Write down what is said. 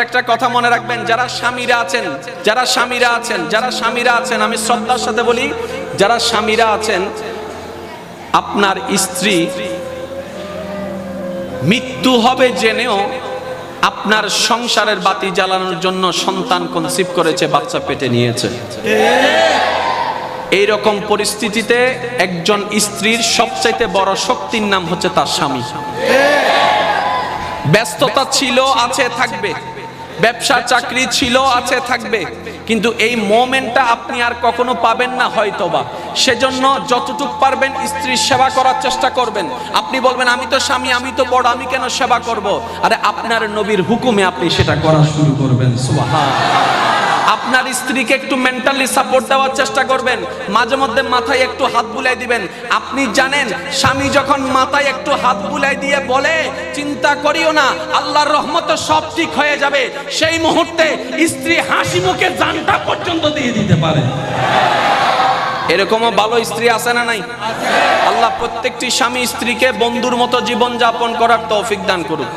একটা কথা মনে রাখবেন, যারা স্বামীরা আছেন, আমি শ্রদ্ধার সাথে বলি, যারা স্বামীরা আছেন, আপনার স্ত্রী মৃত্যু হবে জেনেও আপনার সংসারের বাতি জ্বালানোর জন্য সন্তান কনসিভ করেছে, বাচ্চা পেটে নিয়েছে। এই রকম পরিস্থিতিতে একজন স্ত্রীর সবচাইতে বড় শক্তির নাম হচ্ছে তার স্বামী। ব্যস্ততা ছিল, আছে, থাকবে, ব্যবসা চাকরি ছিল, আছে, থাকবে, কিন্তু এই মোমেন্টটা আপনি আর কখনো পাবেন না হয়তোবা। সেজন্য যতটুকু পারবেন স্ত্রীর সেবা করার চেষ্টা করবেন। আপনি বলবেন আমি তো স্বামী, আমি তো বড়, আমি কেন সেবা করব? আরে আপনার নবীর হুকুমে আপনি সেটা করা শুরু করবেন। সুবহানাল্লাহ। আপনার স্ত্রীকে একটু মেন্টালি সাপোর্ট দেওয়ার চেষ্টা করবেন, মাঝে মধ্যে মাথায় একটু হাত বুলাই দিবেন। আপনি জানেন স্বামী যখন মাথায় একটু হাত বুলাই দিয়ে বলে চিন্তা করিও না, আল্লাহর রহমতে সব ঠিক হয়ে যাবে, সেই মুহূর্তে স্ত্রী হাসি মুখে জানটা পর্যন্ত দিয়ে দিতে পারে। এরকমও ভালো স্ত্রী আছে না নাই? আল্লাহ প্রত্যেকটি স্বামী স্ত্রীকে বন্ধুর মতো জীবন যাপন করার তৌফিক দান করুন।